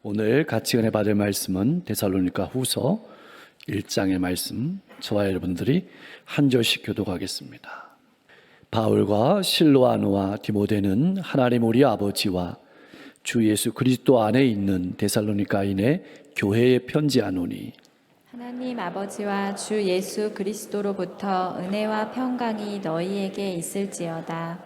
오늘 같이 은혜 받을 말씀은 데살로니가 후서 1장의 말씀, 저와 여러분들이 한 절씩 교독하겠습니다. 바울과 실로아노와 디모데는 하나님 우리 아버지와 주 예수 그리스도 안에 있는 데살로니가인의 교회에 편지하노니, 하나님 아버지와 주 예수 그리스도로부터 은혜와 평강이 너희에게 있을지어다.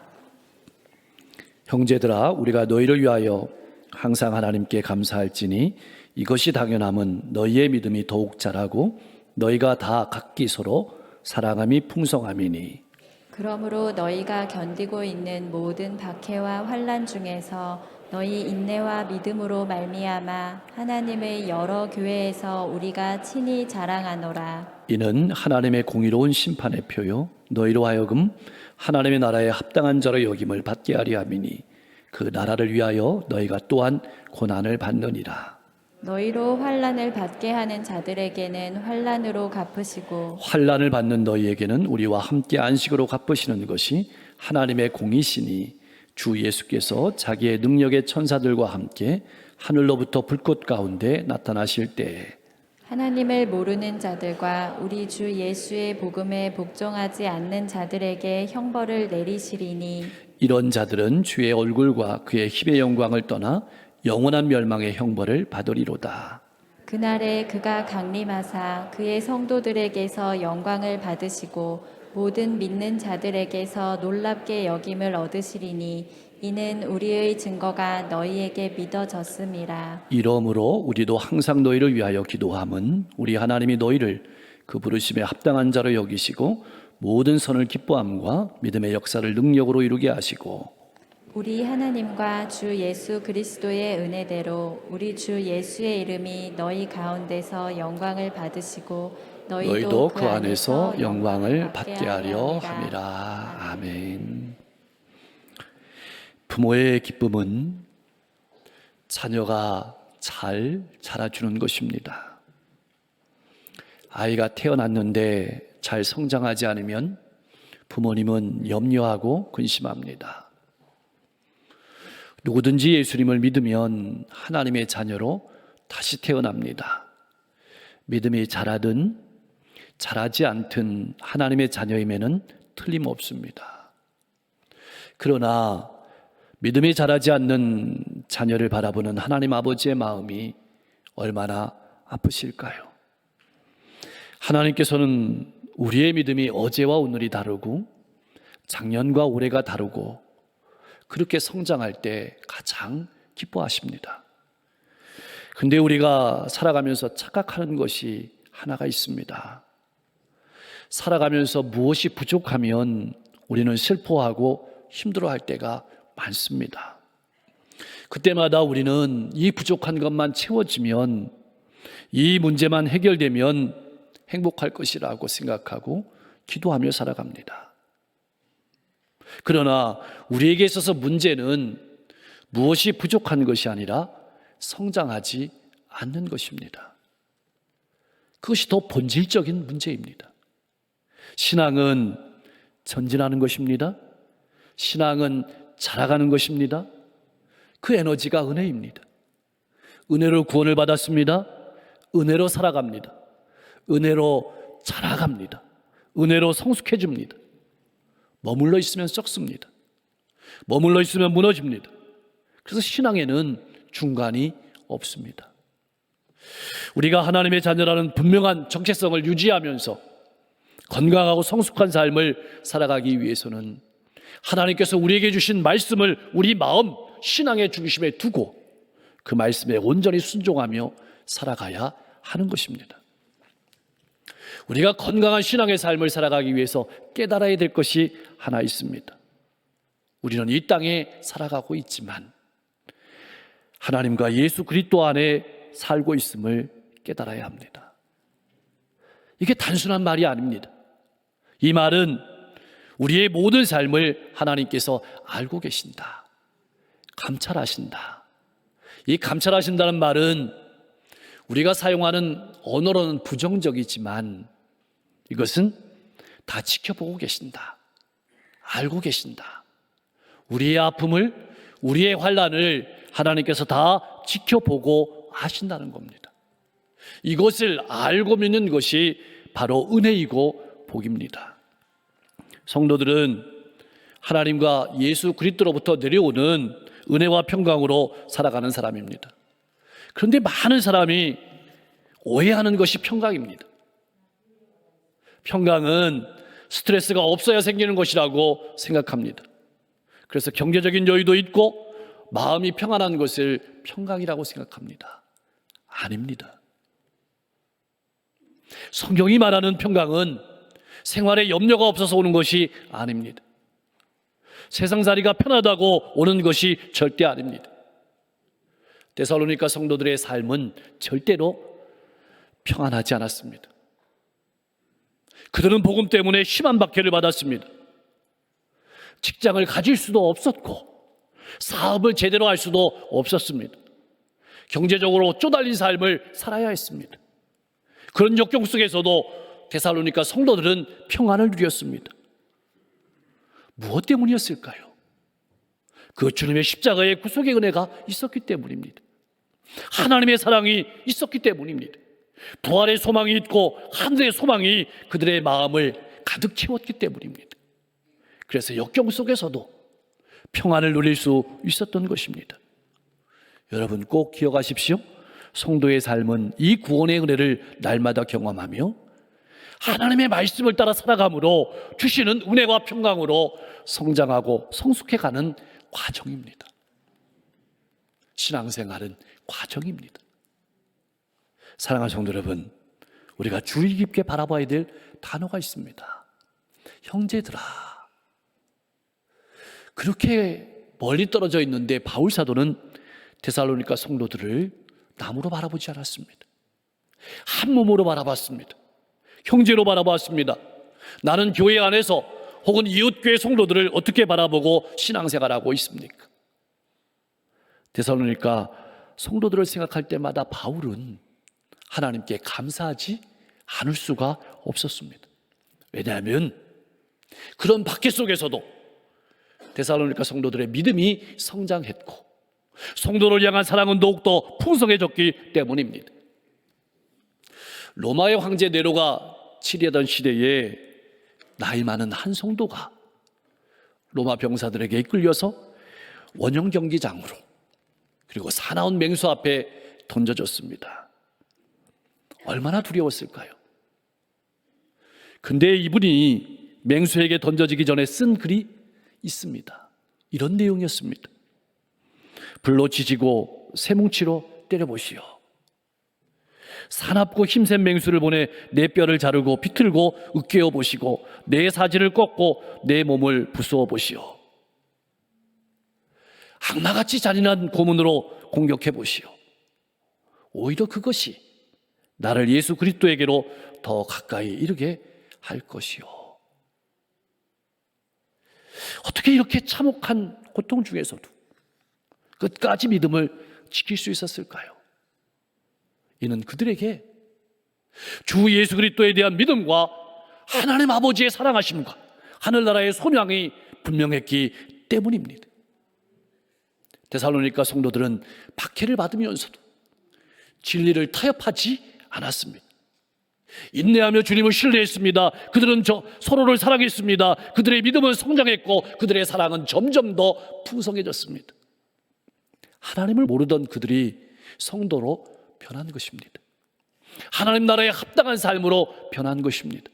형제들아, 우리가 너희를 위하여 항상 하나님께 감사할지니 이것이 당연함은 너희의 믿음이 더욱 자라고 너희가 다 각기 서로 사랑함이 풍성함이니, 그러므로 너희가 견디고 있는 모든 박해와 환난 중에서 너희 인내와 믿음으로 말미암아 하나님의 여러 교회에서 우리가 친히 자랑하노라. 이는 하나님의 공의로운 심판의 표요 너희로 하여금 하나님의 나라에 합당한 자로 여김을 받게 하려 함이니, 그 나라를 위하여 너희가 또한 고난을 받느니라. 너희로 환난을 받게 하는 자들에게는 환난으로 갚으시고 환난을 받는 너희에게는 우리와 함께 안식으로 갚으시는 것이 하나님의 공이시니, 주 예수께서 자기의 능력의 천사들과 함께 하늘로부터 불꽃 가운데 나타나실 때에 하나님을 모르는 자들과 우리 주 예수의 복음에 복종하지 않는 자들에게 형벌을 내리시리니, 이런 자들은 주의 얼굴과 그의 힘의 영광을 떠나 영원한 멸망의 형벌을 받으리로다. 그날에 그가 강림하사 그의 성도들에게서 영광을 받으시고 모든 믿는 자들에게서 놀랍게 여김을 얻으시리니, 이는 우리의 증거가 너희에게 믿어졌음이라. 이러므로 우리도 항상 너희를 위하여 기도함은 우리 하나님이 너희를 그 부르심에 합당한 자로 여기시고 모든 선을 기뻐함과 믿음의 역사를 능력으로 이루게 하시고, 우리 하나님과 주 예수 그리스도의 은혜대로 우리 주 예수의 이름이 너희 가운데서 영광을 받으시고 너희도 그 안에서 영광을 받게 하려 함이라. 아멘. 부모의 기쁨은 자녀가 잘 자라주는 것입니다. 아이가 태어났는데 잘 성장하지 않으면 부모님은 염려하고 근심합니다. 누구든지 예수님을 믿으면 하나님의 자녀로 다시 태어납니다. 믿음이 자라든 자라지 않든 하나님의 자녀임에는 틀림없습니다. 그러나 믿음이 자라지 않는 자녀를 바라보는 하나님 아버지의 마음이 얼마나 아프실까요? 하나님께서는 우리의 믿음이 어제와 오늘이 다르고 작년과 올해가 다르고 그렇게 성장할 때 가장 기뻐하십니다. 근데 우리가 살아가면서 착각하는 것이 하나가 있습니다. 살아가면서 무엇이 부족하면 우리는 슬퍼하고 힘들어할 때가 많습니다. 그때마다 우리는 이 부족한 것만 채워지면, 이 문제만 해결되면 행복할 것이라고 생각하고 기도하며 살아갑니다. 그러나 우리에게 있어서 문제는 무엇이 부족한 것이 아니라 성장하지 않는 것입니다. 그것이 더 본질적인 문제입니다. 신앙은 전진하는 것입니다. 신앙은 자라가는 것입니다. 그 에너지가 은혜입니다. 은혜로 구원을 받았습니다. 은혜로 살아갑니다. 은혜로 자라갑니다. 은혜로 성숙해집니다. 머물러 있으면 썩습니다. 머물러 있으면 무너집니다. 그래서 신앙에는 중간이 없습니다. 우리가 하나님의 자녀라는 분명한 정체성을 유지하면서 건강하고 성숙한 삶을 살아가기 위해서는 하나님께서 우리에게 주신 말씀을 우리 마음, 신앙의 중심에 두고 그 말씀에 온전히 순종하며 살아가야 하는 것입니다. 우리가 건강한 신앙의 삶을 살아가기 위해서 깨달아야 될 것이 하나 있습니다. 우리는 이 땅에 살아가고 있지만 하나님과 예수 그리스도 안에 살고 있음을 깨달아야 합니다. 이게 단순한 말이 아닙니다. 이 말은 우리의 모든 삶을 하나님께서 알고 계신다, 감찰하신다. 이 감찰하신다는 말은 우리가 사용하는 언어로는 부정적이지만 이것은 다 지켜보고 계신다, 알고 계신다. 우리의 아픔을, 우리의 환난을 하나님께서 다 지켜보고 아신다는 겁니다. 이것을 알고 믿는 것이 바로 은혜이고 복입니다. 성도들은 하나님과 예수 그리스도로부터 내려오는 은혜와 평강으로 살아가는 사람입니다. 그런데 많은 사람이 오해하는 것이 평강입니다. 평강은 스트레스가 없어야 생기는 것이라고 생각합니다. 그래서 경제적인 여유도 있고 마음이 평안한 것을 평강이라고 생각합니다. 아닙니다. 성경이 말하는 평강은 생활에 염려가 없어서 오는 것이 아닙니다. 세상살이가 편하다고 오는 것이 절대 아닙니다. 데살로니가 성도들의 삶은 절대로 평안하지 않았습니다. 그들은 복음 때문에 심한 박해를 받았습니다. 직장을 가질 수도 없었고 사업을 제대로 할 수도 없었습니다. 경제적으로 쪼달린 삶을 살아야 했습니다. 그런 역경 속에서도 데살로니가 성도들은 평안을 누렸습니다. 무엇 때문이었을까요? 그 주님의 십자가의 구속의 은혜가 있었기 때문입니다. 하나님의 사랑이 있었기 때문입니다. 부활의 소망이 있고 하늘의 소망이 그들의 마음을 가득 채웠기 때문입니다. 그래서 역경 속에서도 평안을 누릴 수 있었던 것입니다. 여러분 꼭 기억하십시오. 성도의 삶은 이 구원의 은혜를 날마다 경험하며 하나님의 말씀을 따라 살아감으로 주시는 은혜와 평강으로 성장하고 성숙해가는 과정입니다. 신앙생활은 과정입니다. 사랑하는 성도 여러분, 우리가 주의 깊게 바라봐야 될 단어가 있습니다. 형제들아. 그렇게 멀리 떨어져 있는데 바울 사도는 데살로니가 성도들을 남으로 바라보지 않았습니다. 한 몸으로 바라봤습니다. 형제로 바라봤습니다. 나는 교회 안에서 혹은 이웃교회 성도들을 어떻게 바라보고 신앙생활하고 있습니까? 데살로니가 성도들을 생각할 때마다 바울은 하나님께 감사하지 않을 수가 없었습니다. 왜냐하면 그런 박해 속에서도 데살로니가 성도들의 믿음이 성장했고 성도를 향한 사랑은 더욱더 풍성해졌기 때문입니다. 로마의 황제 네로가 치리하던 시대에 나이 많은 한 성도가 로마 병사들에게 이끌려서 원형 경기장으로 그리고 사나운 맹수 앞에 던져졌습니다. 얼마나 두려웠을까요? 근데 이분이 맹수에게 던져지기 전에 쓴 글이 있습니다. 이런 내용이었습니다. 불로 지지고 쇠뭉치로 때려보시오. 사납고 힘센 맹수를 보내 내 뼈를 자르고 비틀고 으깨어 보시고 내 사지를 꺾고 내 몸을 부수어 보시오. 악마같이 잔인한 고문으로 공격해 보시오. 오히려 그것이 나를 예수 그리스도에게로 더 가까이 이르게 할 것이오. 어떻게 이렇게 참혹한 고통 중에서도 끝까지 믿음을 지킬 수 있었을까요? 이는 그들에게 주 예수 그리스도에 대한 믿음과 하나님 아버지의 사랑하심과 하늘나라의 소명이 분명했기 때문입니다. 데살로니가 성도들은 박해를 받으면서도 진리를 타협하지 않았습니다. 인내하며 주님을 신뢰했습니다. 그들은 서로를 사랑했습니다. 그들의 믿음은 성장했고 그들의 사랑은 점점 더 풍성해졌습니다. 하나님을 모르던 그들이 성도로 변한 것입니다. 하나님 나라에 합당한 삶으로 변한 것입니다.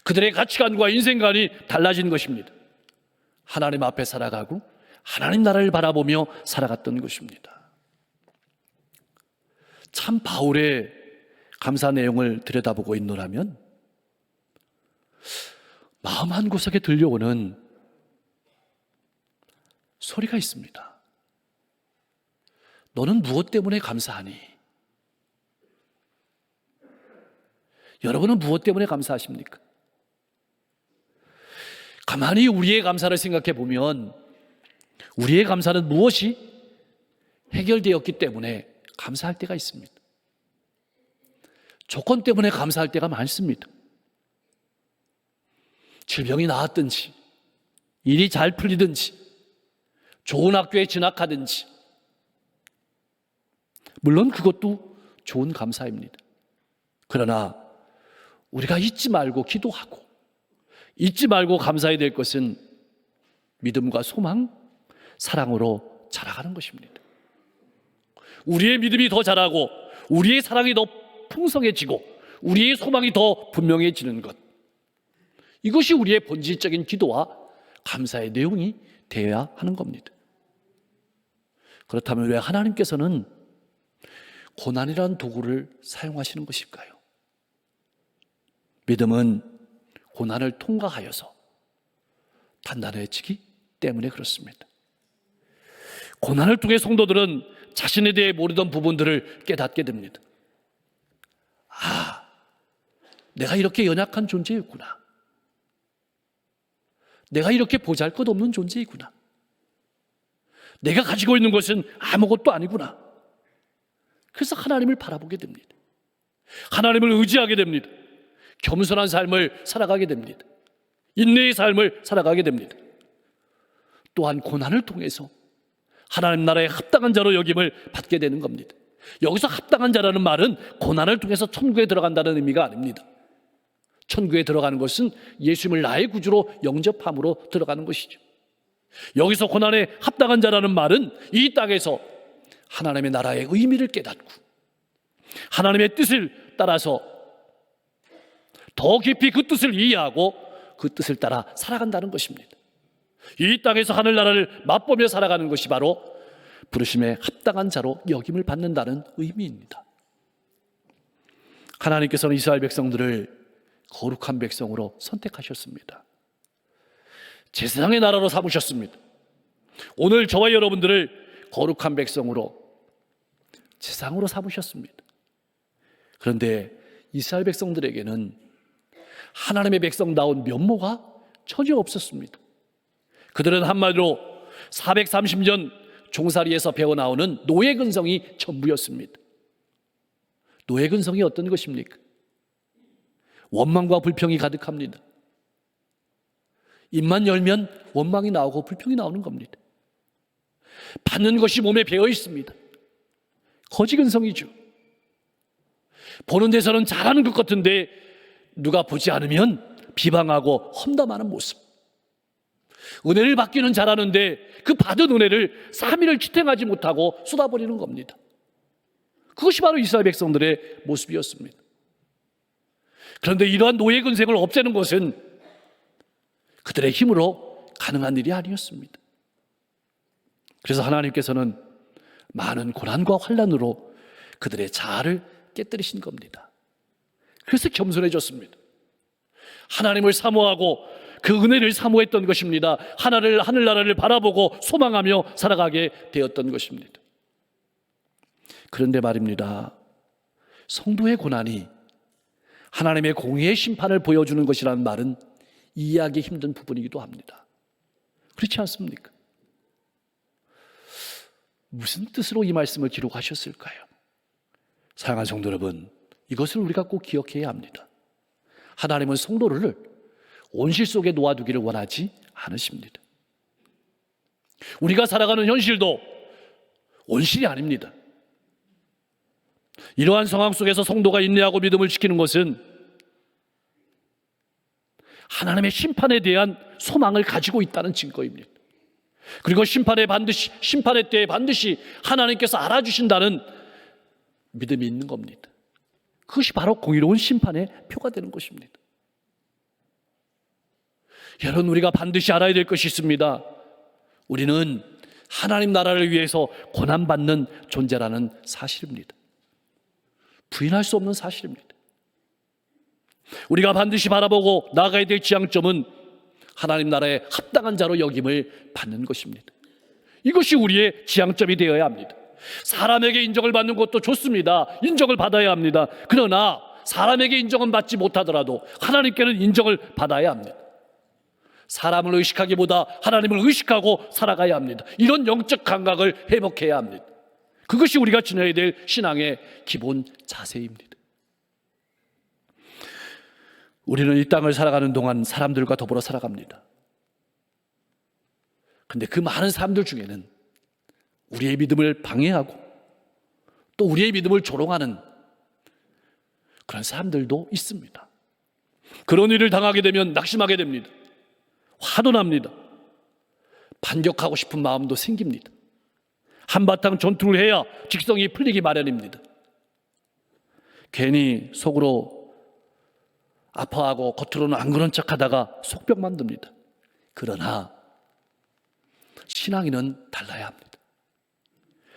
그들의 가치관과 인생관이 달라진 것입니다. 하나님 앞에 살아가고 하나님 나라를 바라보며 살아갔던 것입니다. 참 바울의 감사 내용을 들여다보고 있노라면 마음 한구석에 들려오는 소리가 있습니다. 너는 무엇 때문에 감사하니? 여러분은 무엇 때문에 감사하십니까? 가만히 우리의 감사를 생각해 보면 우리의 감사는 무엇이 해결되었기 때문에 감사할 때가 있습니다. 조건 때문에 감사할 때가 많습니다. 질병이 나았든지, 일이 잘 풀리든지, 좋은 학교에 진학하든지, 물론 그것도 좋은 감사입니다. 그러나 우리가 잊지 말고 기도하고 잊지 말고 감사해야 될 것은 믿음과 소망, 사랑으로 자라가는 것입니다. 우리의 믿음이 더 자라고 우리의 사랑이 더 풍성해지고 우리의 소망이 더 분명해지는 것, 이것이 우리의 본질적인 기도와 감사의 내용이 되어야 하는 겁니다. 그렇다면 왜 하나님께서는 고난이라는 도구를 사용하시는 것일까요? 믿음은 고난을 통과하여서 단단해지기 때문에 그렇습니다. 고난을 통해 성도들은 자신에 대해 모르던 부분들을 깨닫게 됩니다. 내가 이렇게 연약한 존재였구나. 내가 이렇게 보잘것없는 존재이구나. 내가 가지고 있는 것은 아무것도 아니구나. 그래서 하나님을 바라보게 됩니다. 하나님을 의지하게 됩니다. 겸손한 삶을 살아가게 됩니다. 인내의 삶을 살아가게 됩니다. 또한 고난을 통해서 하나님 나라에 합당한 자로 여김을 받게 되는 겁니다. 여기서 합당한 자라는 말은 고난을 통해서 천국에 들어간다는 의미가 아닙니다. 천국에 들어가는 것은 예수님을 나의 구주로 영접함으로 들어가는 것이죠. 여기서 고난에 합당한 자라는 말은 이 땅에서 하나님의 나라의 의미를 깨닫고 하나님의 뜻을 따라서 더 깊이 그 뜻을 이해하고 그 뜻을 따라 살아간다는 것입니다. 이 땅에서 하늘나라를 맛보며 살아가는 것이 바로 부르심에 합당한 자로 여김을 받는다는 의미입니다. 하나님께서는 이스라엘 백성들을 거룩한 백성으로 선택하셨습니다. 제사장의 나라로 삼으셨습니다. 오늘 저와 여러분들을 거룩한 백성으로 제사장으로 삼으셨습니다. 그런데 이스라엘 백성들에게는 하나님의 백성다운 면모가 전혀 없었습니다. 그들은 한마디로 430년 종살이에서 배워나오는 노예 근성이 전부였습니다. 노예 근성이 어떤 것입니까? 원망과 불평이 가득합니다. 입만 열면 원망이 나오고 불평이 나오는 겁니다. 받는 것이 몸에 배어 있습니다. 거지 근성이죠. 보는 데서는 잘하는 것 같은데 누가 보지 않으면 비방하고 험담하는 모습. 은혜를 받기는 잘하는데 그 받은 은혜를 3일을 지탱하지 못하고 쏟아버리는 겁니다. 그것이 바로 이스라엘 백성들의 모습이었습니다. 그런데 이러한 노예 근성을 없애는 것은 그들의 힘으로 가능한 일이 아니었습니다. 그래서 하나님께서는 많은 고난과 환난으로 그들의 자아를 깨뜨리신 겁니다. 그래서 겸손해졌습니다. 하나님을 사모하고 그 은혜를 사모했던 것입니다. 하늘나라를 바라보고 소망하며 살아가게 되었던 것입니다. 그런데 말입니다, 성도의 고난이 하나님의 공의의 심판을 보여주는 것이라는 말은 이해하기 힘든 부분이기도 합니다. 그렇지 않습니까? 무슨 뜻으로 이 말씀을 기록하셨을까요? 사랑하는 성도 여러분, 이것을 우리가 꼭 기억해야 합니다. 하나님은 성도를 온실 속에 놓아두기를 원하지 않으십니다. 우리가 살아가는 현실도 온실이 아닙니다. 이러한 상황 속에서 성도가 인내하고 믿음을 지키는 것은 하나님의 심판에 대한 소망을 가지고 있다는 증거입니다. 그리고 심판의 때에 반드시 하나님께서 알아주신다는 믿음이 있는 겁니다. 그것이 바로 공의로운 심판의 표가 되는 것입니다. 여러분, 우리가 반드시 알아야 될 것이 있습니다. 우리는 하나님 나라를 위해서 고난받는 존재라는 사실입니다. 부인할 수 없는 사실입니다. 우리가 반드시 바라보고 나아가야 될 지향점은 하나님 나라에 합당한 자로 여김을 받는 것입니다. 이것이 우리의 지향점이 되어야 합니다. 사람에게 인정을 받는 것도 좋습니다. 인정을 받아야 합니다. 그러나 사람에게 인정은 받지 못하더라도 하나님께는 인정을 받아야 합니다. 사람을 의식하기보다 하나님을 의식하고 살아가야 합니다. 이런 영적 감각을 회복해야 합니다. 그것이 우리가 지녀야 될 신앙의 기본 자세입니다. 우리는 이 땅을 살아가는 동안 사람들과 더불어 살아갑니다. 그런데 그 많은 사람들 중에는 우리의 믿음을 방해하고 또 우리의 믿음을 조롱하는 그런 사람들도 있습니다. 그런 일을 당하게 되면 낙심하게 됩니다. 화도 납니다. 반격하고 싶은 마음도 생깁니다. 한바탕 전투를 해야 직성이 풀리기 마련입니다. 괜히 속으로 아파하고 겉으로는 안 그런 척하다가 속병 만듭니다. 그러나 신앙인은 달라야 합니다.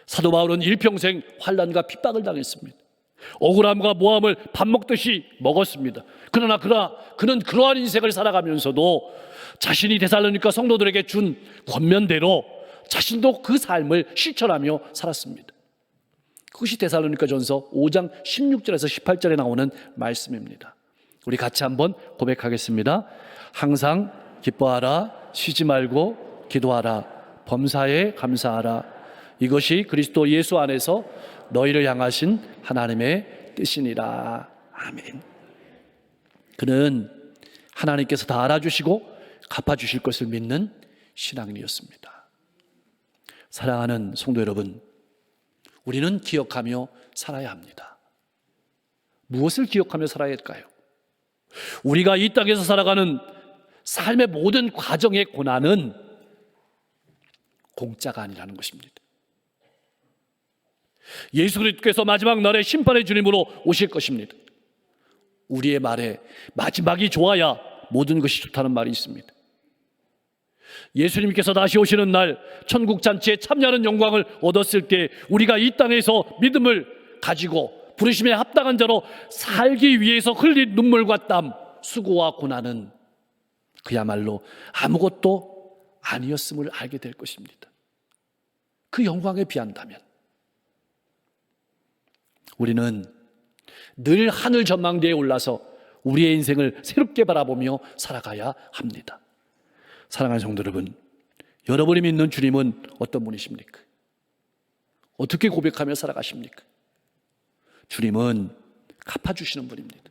사도 바울은 일평생 환난과 핍박을 당했습니다. 억울함과 모함을 밥 먹듯이 먹었습니다. 그러나 그는 그러한 인생을 살아가면서도 자신이 데살로니가 성도들에게 준 권면대로 자신도 그 삶을 실천하며 살았습니다. 그것이 데살로니가전서 5장 16절에서 18절에 나오는 말씀입니다. 우리 같이 한번 고백하겠습니다. 항상 기뻐하라, 쉬지 말고 기도하라, 범사에 감사하라. 이것이 그리스도 예수 안에서 너희를 향하신 하나님의 뜻이니라. 아멘. 그는 하나님께서 다 알아주시고 갚아주실 것을 믿는 신앙인이었습니다. 사랑하는 성도 여러분, 우리는 기억하며 살아야 합니다. 무엇을 기억하며 살아야 할까요? 우리가 이 땅에서 살아가는 삶의 모든 과정의 고난은 공짜가 아니라는 것입니다. 예수 그리스도께서 마지막 날에 심판의 주님으로 오실 것입니다. 우리의 말에 마지막이 좋아야 모든 것이 좋다는 말이 있습니다. 예수님께서 다시 오시는 날 천국 잔치에 참여하는 영광을 얻었을 때 우리가 이 땅에서 믿음을 가지고 부르심에 합당한 자로 살기 위해서 흘린 눈물과 땀, 수고와 고난은 그야말로 아무것도 아니었음을 알게 될 것입니다. 그 영광에 비한다면 우리는 늘 하늘 전망대에 올라서 우리의 인생을 새롭게 바라보며 살아가야 합니다. 사랑하는 성도 여러분, 여러분이 믿는 주님은 어떤 분이십니까? 어떻게 고백하며 살아가십니까? 주님은 갚아주시는 분입니다.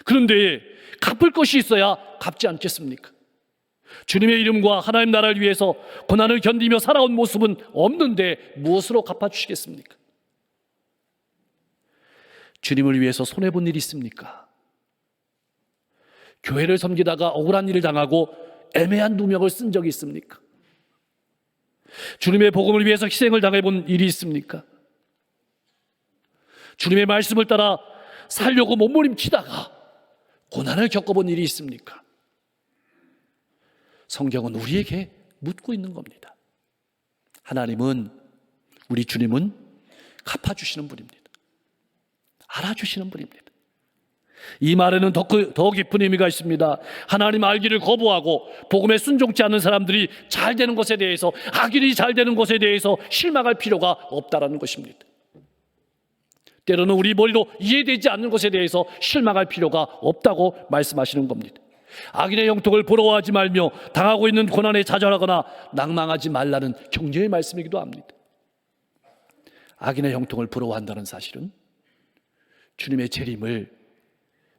그런데 갚을 것이 있어야 갚지 않겠습니까? 주님의 이름과 하나님 나라를 위해서 고난을 견디며 살아온 모습은 없는데 무엇으로 갚아주시겠습니까? 주님을 위해서 손해본 일이 있습니까? 교회를 섬기다가 억울한 일을 당하고 애매한 누명을 쓴 적이 있습니까? 주님의 복음을 위해서 희생을 당해본 일이 있습니까? 주님의 말씀을 따라 살려고 몸부림치다가 고난을 겪어본 일이 있습니까? 성경은 우리에게 묻고 있는 겁니다. 하나님은, 우리 주님은 갚아주시는 분입니다. 알아주시는 분입니다. 이 말에는 더 깊은 의미가 있습니다. 하나님 알기를 거부하고 복음에 순종치 않는 사람들이 잘 되는 것에 대해서, 악인이 잘 되는 것에 대해서 실망할 필요가 없다라는 것입니다. 때로는 우리 머리로 이해되지 않는 것에 대해서 실망할 필요가 없다고 말씀하시는 겁니다. 악인의 형통을 부러워하지 말며 당하고 있는 고난에 좌절하거나 낭망하지 말라는 격려의 말씀이기도 합니다. 악인의 형통을 부러워한다는 사실은 주님의 재림을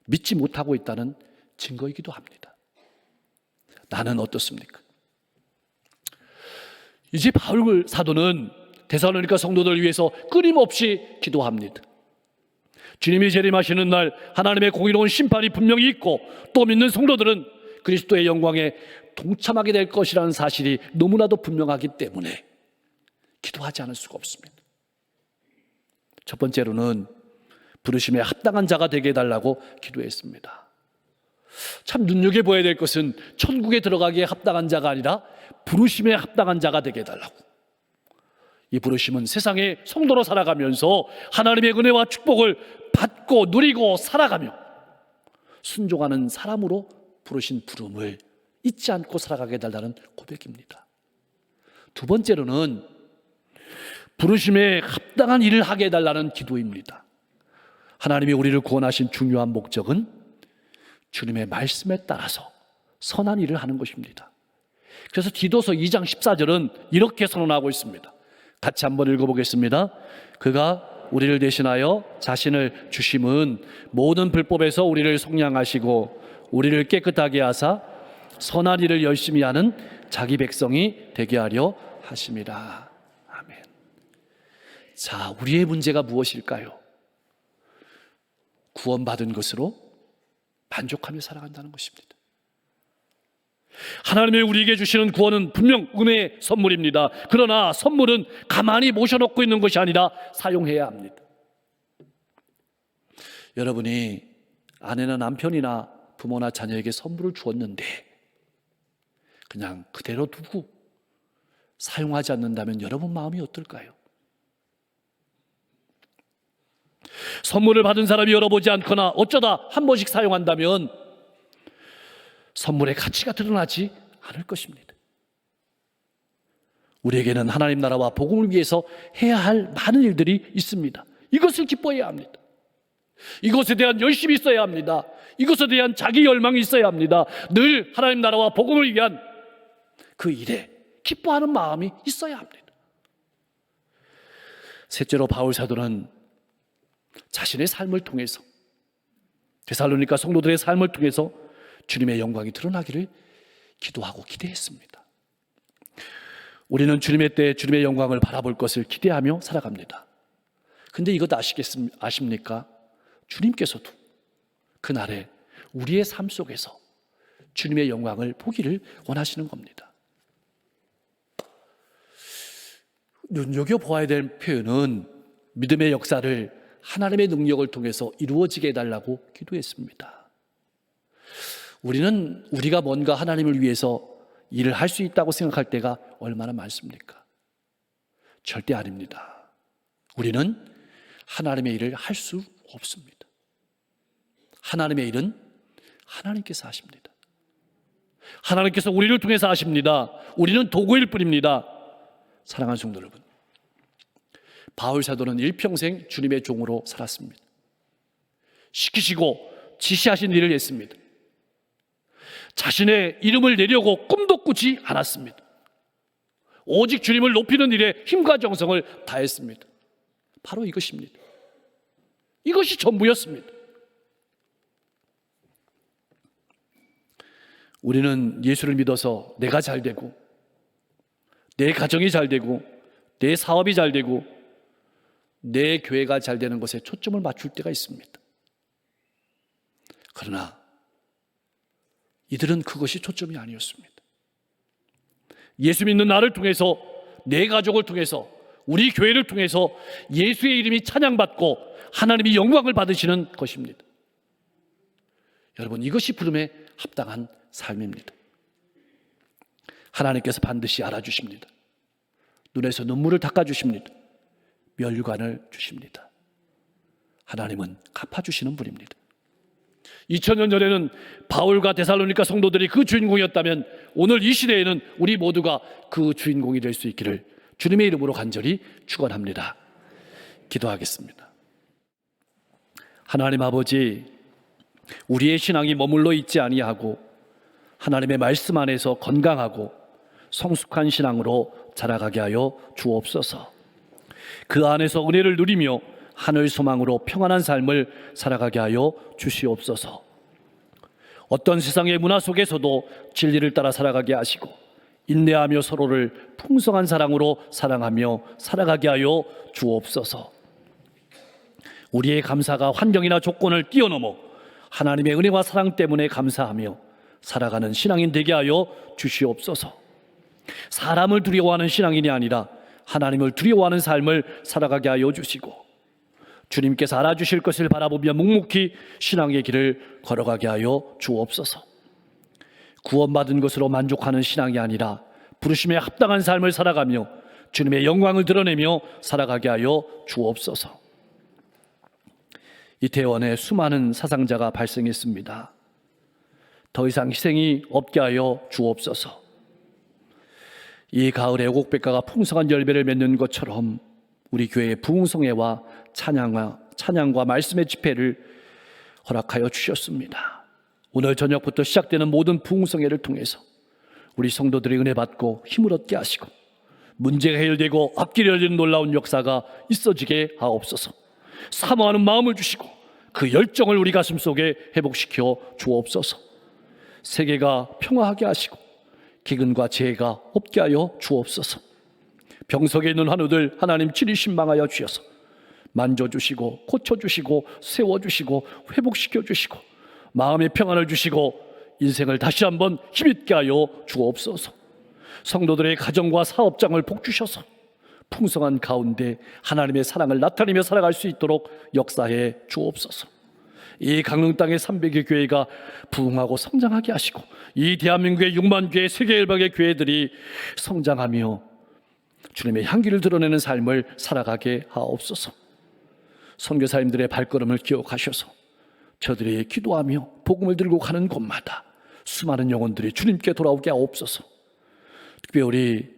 믿지 못하고 있다는 증거이기도 합니다. 나는 어떻습니까? 이제 바울 사도는 데살로니가 성도들을 위해서 끊임없이 기도합니다. 주님이 재림하시는 날 하나님의 공의로운 심판이 분명히 있고 또 믿는 성도들은 그리스도의 영광에 동참하게 될 것이라는 사실이 너무나도 분명하기 때문에 기도하지 않을 수가 없습니다. 첫 번째로는 부르심에 합당한 자가 되게 해달라고 기도했습니다. 참 눈여겨봐야 될 것은 천국에 들어가기에 합당한 자가 아니라 부르심에 합당한 자가 되게 해달라고. 이 부르심은 세상의 성도로 살아가면서 하나님의 은혜와 축복을 받고 누리고 살아가며 순종하는 사람으로 부르신 부름을 잊지 않고 살아가게 해달라는 고백입니다. 두 번째로는 부르심에 합당한 일을 하게 해달라는 기도입니다. 하나님이 우리를 구원하신 중요한 목적은 주님의 말씀에 따라서 선한 일을 하는 것입니다. 그래서 디도서 2장 14절은 이렇게 선언하고 있습니다. 같이 한번 읽어보겠습니다. 그가 우리를 대신하여 자신을 주심은 모든 불법에서 우리를 속량하시고 우리를 깨끗하게 하사 선한 일을 열심히 하는 자기 백성이 되게 하려 하심이라. 아멘. 자, 우리의 문제가 무엇일까요? 구원받은 것으로 만족하며 살아간다는 것입니다. 하나님이 우리에게 주시는 구원은 분명 은혜의 선물입니다. 그러나 선물은 가만히 모셔놓고 있는 것이 아니라 사용해야 합니다. 여러분이 아내나 남편이나 부모나 자녀에게 선물을 주었는데 그냥 그대로 두고 사용하지 않는다면 여러분 마음이 어떨까요? 선물을 받은 사람이 열어보지 않거나 어쩌다 한 번씩 사용한다면 선물의 가치가 드러나지 않을 것입니다. 우리에게는 하나님 나라와 복음을 위해서 해야 할 많은 일들이 있습니다. 이것을 기뻐해야 합니다. 이것에 대한 열심이 있어야 합니다. 이것에 대한 자기 열망이 있어야 합니다. 늘 하나님 나라와 복음을 위한 그 일에 기뻐하는 마음이 있어야 합니다. 셋째로 바울 사도는 자신의 삶을 통해서, 데살로니가 성도들의 삶을 통해서 주님의 영광이 드러나기를 기도하고 기대했습니다. 우리는 주님의 때에 주님의 영광을 바라볼 것을 기대하며 살아갑니다. 근데 이것 아십니까? 주님께서도 그날에 우리의 삶 속에서 주님의 영광을 보기를 원하시는 겁니다. 눈여겨보아야 될 표현은 믿음의 역사를 하나님의 능력을 통해서 이루어지게 해달라고 기도했습니다. 우리가 뭔가 하나님을 위해서 일을 할 수 있다고 생각할 때가 얼마나 많습니까? 절대 아닙니다. 우리는 하나님의 일을 할 수 없습니다. 하나님의 일은 하나님께서 하십니다. 하나님께서 우리를 통해서 하십니다. 우리는 도구일 뿐입니다. 사랑하는 성도 여러분, 바울 사도는 일평생 주님의 종으로 살았습니다. 시키시고 지시하신 일을 했습니다. 자신의 이름을 내려고 꿈도 꾸지 않았습니다. 오직 주님을 높이는 일에 힘과 정성을 다했습니다. 바로 이것입니다. 이것이 전부였습니다. 우리는 예수를 믿어서 내가 잘 되고, 내 가정이 잘 되고, 내 사업이 잘 되고, 내 교회가 잘 되는 것에 초점을 맞출 때가 있습니다. 그러나 이들은 그것이 초점이 아니었습니다. 예수 믿는 나를 통해서, 내 가족을 통해서, 우리 교회를 통해서 예수의 이름이 찬양받고 하나님이 영광을 받으시는 것입니다. 여러분, 이것이 부름에 합당한 삶입니다. 하나님께서 반드시 알아주십니다. 눈에서 눈물을 닦아주십니다. 멸관을 주십니다. 하나님은 갚아주시는 분입니다. 2000년 전에는 바울과 데살로니가 성도들이 그 주인공이었다면 오늘 이 시대에는 우리 모두가 그 주인공이 될 수 있기를 주님의 이름으로 간절히 축원합니다. 기도하겠습니다. 하나님 아버지, 우리의 신앙이 머물러 있지 아니하고 하나님의 말씀 안에서 건강하고 성숙한 신앙으로 자라가게 하여 주옵소서. 그 안에서 은혜를 누리며 하늘 소망으로 평안한 삶을 살아가게 하여 주시옵소서. 어떤 세상의 문화 속에서도 진리를 따라 살아가게 하시고 인내하며 서로를 풍성한 사랑으로 사랑하며 살아가게 하여 주옵소서. 우리의 감사가 환경이나 조건을 뛰어넘어 하나님의 은혜와 사랑 때문에 감사하며 살아가는 신앙인 되게 하여 주시옵소서. 사람을 두려워하는 신앙인이 아니라 하나님을 두려워하는 삶을 살아가게 하여 주시고 주님께서 알아주실 것을 바라보며 묵묵히 신앙의 길을 걸어가게 하여 주옵소서. 구원받은 것으로 만족하는 신앙이 아니라 부르심에 합당한 삶을 살아가며 주님의 영광을 드러내며 살아가게 하여 주옵소서. 이태원에 수많은 사상자가 발생했습니다. 더 이상 희생이 없게 하여 주옵소서. 이 가을에 애곡백가가 풍성한 열매를 맺는 것처럼 우리 교회의 부흥성회와 찬양과 말씀의 집회를 허락하여 주셨습니다. 오늘 저녁부터 시작되는 모든 부흥성회를 통해서 우리 성도들이 은혜 받고 힘을 얻게 하시고 문제가 해결되고 앞길이 열리는 놀라운 역사가 있어지게 하옵소서. 사모하는 마음을 주시고 그 열정을 우리 가슴 속에 회복시켜 주옵소서. 세계가 평화하게 하시고 기근과 재해가 없게 하여 주옵소서. 병석에 있는 환우들 하나님 친히 신망하여 주셔서 만져주시고 고쳐주시고 세워주시고 회복시켜주시고 마음의 평안을 주시고 인생을 다시 한번 힘있게 하여 주옵소서. 성도들의 가정과 사업장을 복주셔서 풍성한 가운데 하나님의 사랑을 나타내며 살아갈 수 있도록 역사해 주옵소서. 이 강릉 땅의 300여 교회가 부흥하고 성장하게 하시고 이 대한민국의 6만 교회 세계 일방의 교회들이 성장하며 주님의 향기를 드러내는 삶을 살아가게 하옵소서. 선교사님들의 발걸음을 기억하셔서 저들이 기도하며 복음을 들고 가는 곳마다 수많은 영혼들이 주님께 돌아오게 하옵소서. 특별히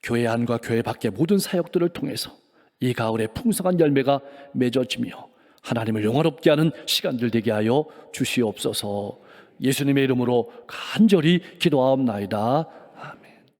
교회 안과 교회 밖의 모든 사역들을 통해서 이 가을에 풍성한 열매가 맺어지며 하나님을 영화롭게 하는 시간들 되게 하여 주시옵소서. 예수님의 이름으로 간절히 기도하옵나이다.